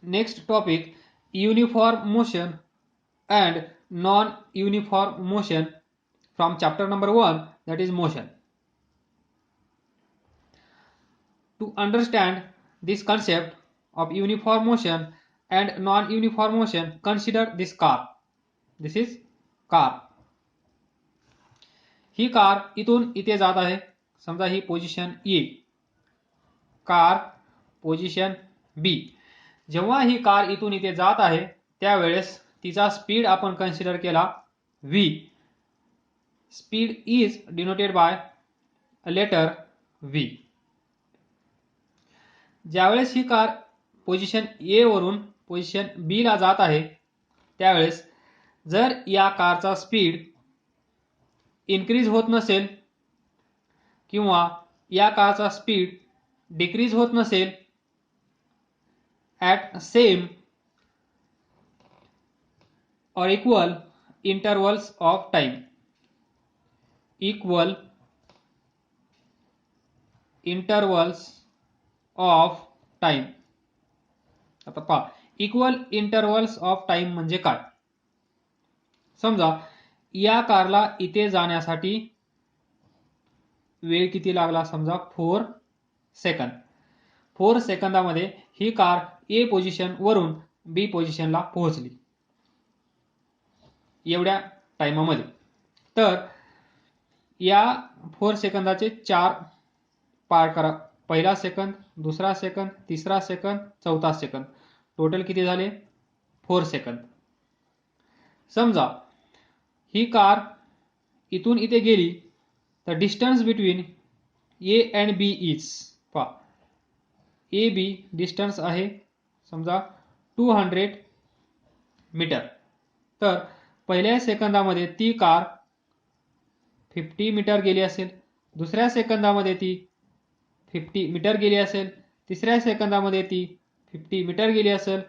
Next topic, uniform motion and non-uniform motion from chapter number 1, that is motion. To understand this concept of uniform motion and non-uniform motion, consider this car. This is car. He car इथून इथे जात आहे. समजा ही position ए, car position बी. जेव्हा ही car इथून इथे जात आहे त्यावेळेस तिचा स्पीड आपण कन्सिडर केला v. Speed is denoted by letter v. ज्यावेळेस ही कार पोझिशन ए वरून पोझिशन बी ला जात आहे त्यावेळेस जर या कारचा स्पीड इन्क्रीज होत नसेल किंवा या कारचा स्पीड डिक्रीज होत नसेल at same or equal intervals of time, equal intervals of time. आता पहा, इक्वल इंटरवल्स ऑफ टाइम म्हणजे काय. समजा या कारला इथे जाण्यासाठी वेळ किती लागला, समजा 4 सेकंद. 4 सेकंदामध्ये ही कार ए पोझिशन वरून बी पोझिशनला पोहोचली एवढ्या टाइमामध्ये. तर या 4 सेकंदाचे 4 पार्ट करा. पहिला सेकंद, दुसरा सेकंद, तिसरा सेकंद, चौथा सेकंद. टोटल किती झाले, 4 सेकंद. समजा ही कार इथून इथे गेली तर distance between A and B is, पहा ए बी डिस्टन्स आहे समजा 200 मीटर. तर पहिल्या सेकंदामध्ये ती कार 50 मीटर गेली असेल, दुसऱ्या सेकंदामध्ये ती 50 मीटर गेली असेल, तिसऱ्या सेकंदामध्ये ती 50 मीटर गेली असेल,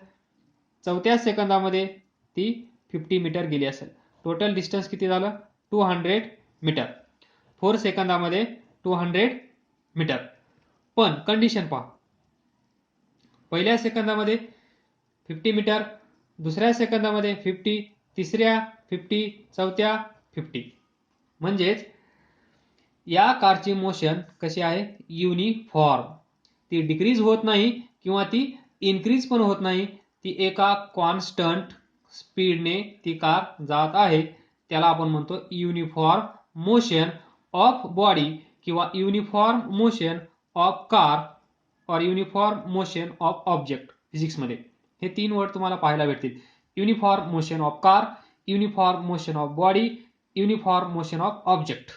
चौथ्या सेकंदामध्ये ती 50 मीटर गेली असेल. टोटल डिस्टन्स किती झालं, 200 मीटर. 4 सेकंदामध्ये 200 मीटर. पण कंडिशन पहा, पहिल्या सेकंदामध्ये 50 मीटर, दुसऱ्या सेकंदामध्ये 50, तिसऱ्या 50, चौथ्या 50. म्हणजेच या कारची मोशन कशी आहे, युनिफॉर्म. ती डिक्रीज होत नाही किंवा ती इन्क्रीज पण होत नाही. ती एका कॉन्स्टंट स्पीडने ती कार जात आहे. त्याला आपण म्हणतो युनिफॉर्म मोशन ऑफ बॉडी किंवा युनिफॉर्म मोशन ऑफ कार और युनिफॉर्म मोशन ऑफ ऑब्जेक्ट. फिजिक्समध्ये हे 3 वर्ड तुम्हाला पाहायला भेटतील. Uniform motion of car, uniform motion of body, uniform motion of object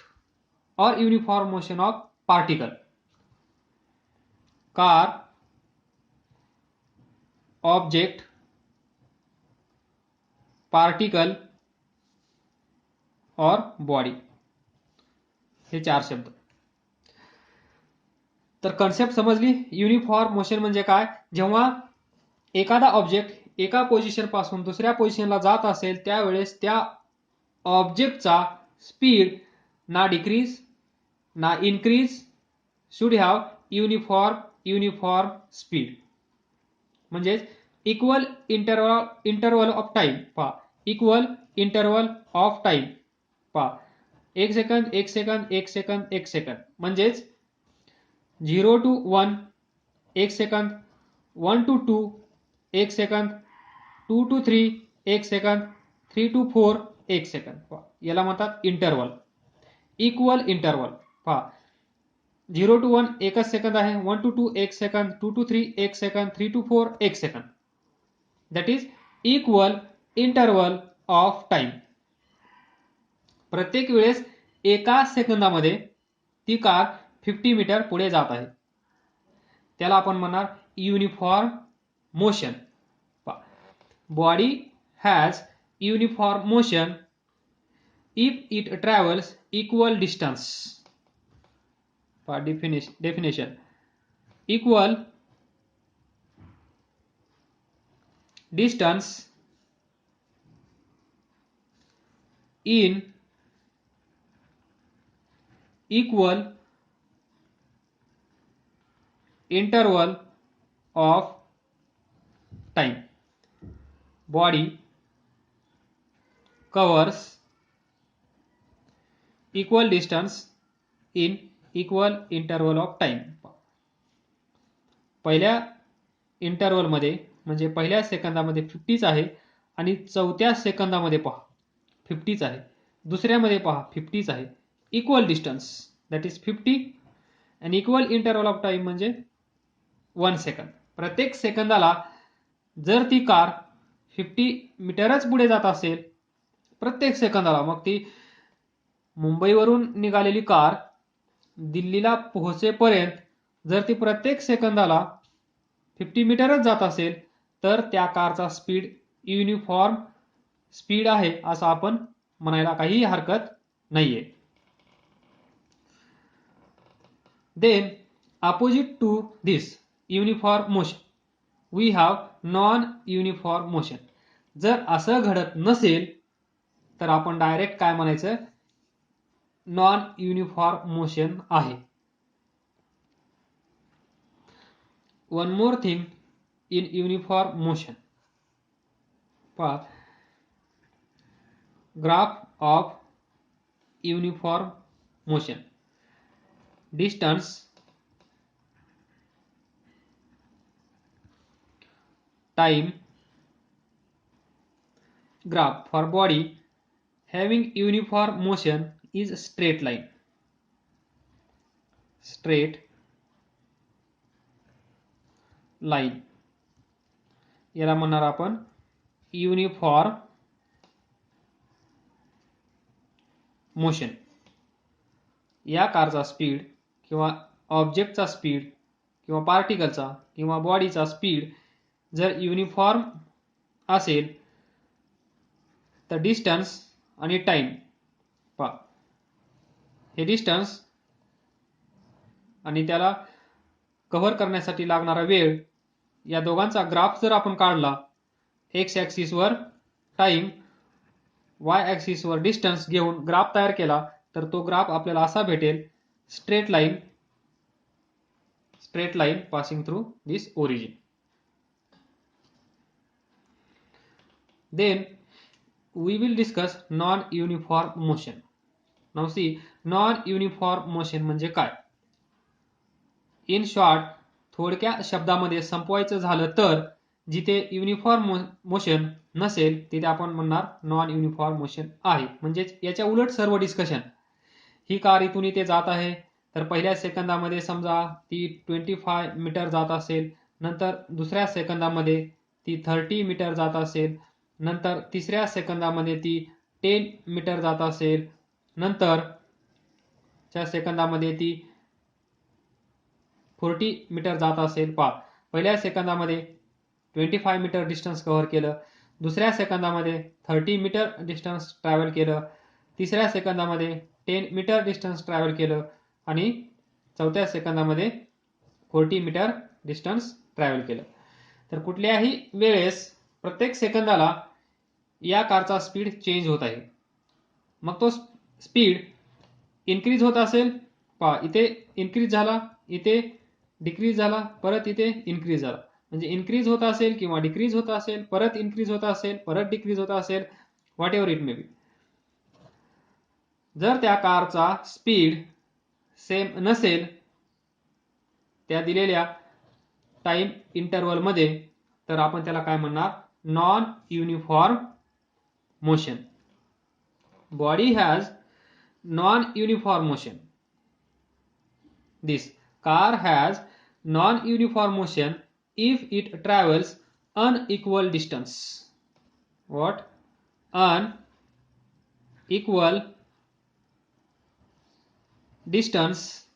और uniform motion of particle. Car, object, particle और body, हे 4 शब्द. तर कन्सेप्ट समजली. युनिफॉर्म मोशन म्हणजे काय, जेव्हा एखादा ऑब्जेक्ट एका पोझिशन पासून दुसऱ्या पोझिशनला जात असेल त्यावेळेस त्या ऑब्जेक्टचा स्पीड ना डिक्रीज ना increase should have uniform speed. म्हणजेच इक्वल इंटरवल ऑफ टाइम. पहा, इक्वल इंटरवल ऑफ टाइम. पहा, 1 सेकंद 1 सेकंद 1 सेकंद 1 सेकंद. म्हणजेच 0 to 1 1 second, 1 to 2 1 second, 2 to 3 1 second, 3 to 4 1 second. याला म्हणतात इंटरवल, इक्वल इंटरवल. पहा, 0 to 1 1 सेकंद आहे, 1 to 2 1 second, 2 to 3 1 second, 3 to 4 1 second. That is equal interval of time. प्रत्येक वेळेस एका सेकंदामध्ये ती कार 50 मीटर पुढे जात आहे. त्याला आपण म्हणणार uniform motion. Body has uniform motion if it travels equal distance. Definition, equal distance in equal interval of time. Body covers equal distance in equal interval of time. पहिल्या इंटरवल मध्ये म्हणजे पहिल्या सेकंदामध्ये 50च आहे आणि चौथ्या सेकंदामध्ये पहा 50च आहे. दुसऱ्यामध्ये पहा 50च आहे. इक्वल डिस्टन्स दॅट इज 50 आणि इक्वल इंटरवल ऑफ टाइम म्हणजे 1 सेकंद. प्रत्येक सेकंदाला जर ती कार 50 मीटरच पुढे जात असेल प्रत्येक सेकंदाला, मग ती मुंबईवरून निघालेली कार दिल्लीला पोहोचेपर्यंत जर ती प्रत्येक सेकंदाला 50 मीटरच जात असेल तर त्या कारचा स्पीड युनिफॉर्म स्पीड आहे असं आपण म्हणायला काही हरकत नाहीये. Then opposite to this uniform motion we have non uniform motion. जर असं घडत नसेल तर आपण डायरेक्ट काय म्हणायचं, नॉन युनिफॉर्म मोशन आहे. One more thing in uniform motion, पहा graph of uniform motion, distance, time, graph for body having uniform motion is straight line. Straight line याला म्हणणार आपण युनिफॉर्म मोशन. या कारचा स्पीड किंवा ऑब्जेक्टचा स्पीड किंवा पार्टिकलचा किंवा बॉडीचा स्पीड जर युनिफॉर्म असेल तर डिस्टन्स आणि टाइम, पहा हे डिस्टन्स आणि त्याला कव्हर करण्यासाठी लागणारा वेळ या दोघांचा ग्राफ जर आपण काढला, एक्स ॲक्सिस वर टाइम, वाय ॲक्सिस वर डिस्टन्स घेऊन ग्राफ तयार केला तर तो ग्राफ आपल्याला असा भेटेल, straight line passing through this origin. Then we will discuss non-uniform motion. Now see, non-uniform motion म्हणजे काय. इन शॉर्ट, थोडक्या शब्दामध्ये संपवायचं झालं तर जिथे युनिफॉर्म मोशन नसेल तिथे आपण म्हणणार नॉन युनिफॉर्म मोशन आहे. म्हणजेच याच्या उलट सर्व डिस्कशन. ही कार इथून इथे जात आहे तर पहिल्या सेकंदामध्ये समजा ती 25 मीटर जात असेल, नंतर दुसऱ्या सेकंदामध्ये ती 30 मीटर जात असेल, नंतर तिसऱ्या सेकंदामध्ये ती 10 मीटर जात असेल, नंतरच्या सेकंदामध्ये ती 40 मीटर जात असेल. पहा पहिल्या सेकंदामध्ये 25 मीटर डिस्टन्स कव्हर केलं, दुसऱ्या सेकंदामध्ये 30 मीटर डिस्टन्स ट्रॅव्हल केलं, तिसऱ्या सेकंदामध्ये 10 मीटर डिस्टन्स ट्रॅव्हल केलं आणि चौथ्या सेकंदामध्ये 40 मीटर डिस्टन्स ट्रॅव्हल केलं. तर कुठल्याही वेळेस प्रत्येक सेकंदाला या कारचा स्पीड चेंज होत आहे. मग तो स्पीड इन्क्रीज होत असेल, पहा इथे इन्क्रीज झाला, इथे डिक्रीज झाला, परत इथे इन्क्रीज झाला. म्हणजे इन्क्रीज होत असेल किंवा डिक्रीज होत असेल, परत इन्क्रीज होत असेल, परत डिक्रीज होत असेल, what ever it may be. जर त्या कारचा स्पीड सेम नसेल त्या दिलेल्या टाइम इंटरवल मध्ये तर आपण त्याला काय म्हणणार, non uniform motion. Body has non-uniform motion. This car has non-uniform motion if it travels unequal distance. What? Unequal distance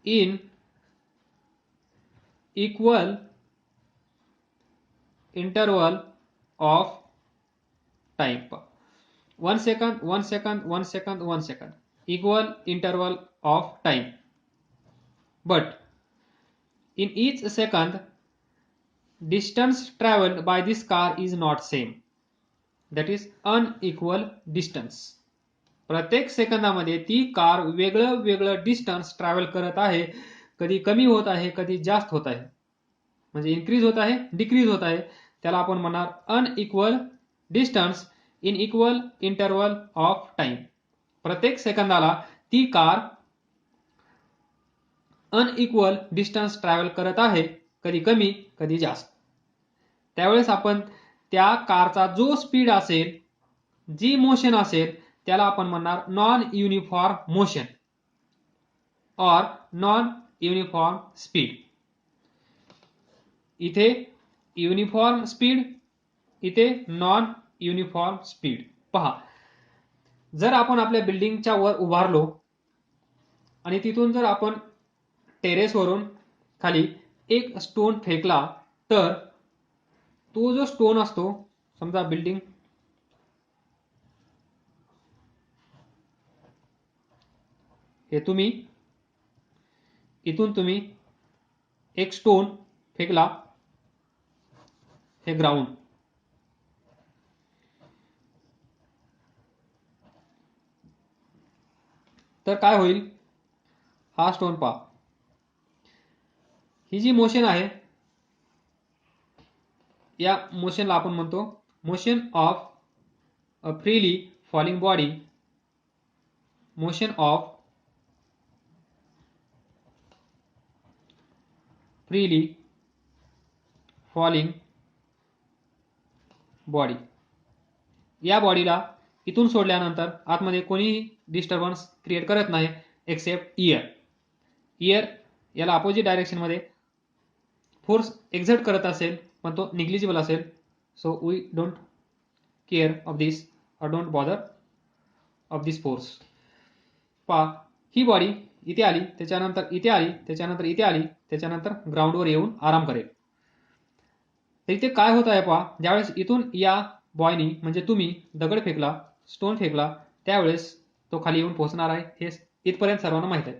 in equal interval of time. 1 second, 1 second, 1 second, 1 second, equal interval of time. But in each second, distance traveled by this car is not same. That is unequal distance. प्रत्येक सेकंदामध्ये ती car वेगळं वेगळं distance travel करत आहे. कधी कमी होत आहे, कधी जास्त होत आहे. म्हणजे इन्क्रीज होत आहे, डिक्रीज होत आहे, त्याला आपण म्हणणार unequal distance in equal interval of time. प्रत्येक सेकंदाला ती कार अनइक्वल डिस्टन्स ट्रॅव्हल करत आहे, कधी कमी कधी जास्त. त्यावेळेस आपण त्या कारचा जो स्पीड असेल, जी मोशन असेल, त्याला आपण म्हणणार नॉन युनिफॉर्म मोशन और नॉन युनिफॉर्म स्पीड. इथे युनिफॉर्म स्पीड, इथे नॉन युनिफॉर्म स्पीड. पहा, जर आपण आपल्या बिल्डिंगच्या वर उभारलो आणि तिथून जर आपण टेरेसवरून खाली एक स्टोन फेकला, तर तो जो स्टोन असतो, समजा बिल्डिंग हे इथून तुम्ही एक स्टोन फेकला, हे ग्राउंड, तर काय होईल, हा स्टोन पहा, ही जी मोशन आहे, या मोशनला आपण म्हणतो motion of a freely falling body, motion of freely falling body. या बॉडीला इथून सोडल्यानंतर आतमध्ये कोणीही डिस्टर्बन्स क्रिएट करत नाही एक्सेप्ट इयर याला अपोजिट डायरेक्शनमध्ये फोर्स एक्झर्ट करत असेल, पण तो निग्लिजिबल असेल. So we don't care of this और don't bother of this force. पहा, ही बॉडी इथे आली, त्याच्यानंतर इथे आली, त्याच्यानंतर इथे आली, त्याच्यानंतर ग्राउंडवर येऊन आराम करेल. तर इथे काय होत आहे पहा, ज्यावेळेस इथून या बॉयनी म्हणजे तुम्ही दगड फेकला, स्टोन फेकला, त्यावेळेस तो खाली येऊन पोहोचणार आहे, हे इथपर्यंत सर्वांना माहित आहे.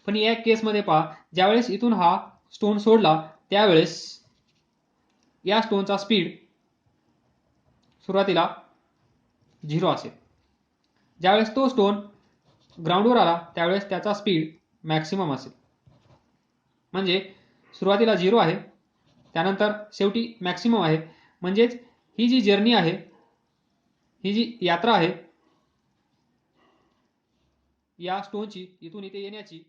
पण या केसमध्ये पहा, ज्यावेळेस इथून हा स्टोन सोडला, त्यावेळेस या स्टोनचा स्पीड सुरुवातीला 0 असेल. ज्यावेळेस तो स्टोन ग्राउंडवर आला, त्यावेळेस त्याचा स्पीड मॅक्सिमम असेल. म्हणजे सुरुवातीला 0 आहे, त्यानंतर शेवटी मॅक्सिमम आहे. म्हणजेच ही जी जर्नी आहे, ही जी यात्रा आहे या स्टोनची, इथून इथे येण्याची,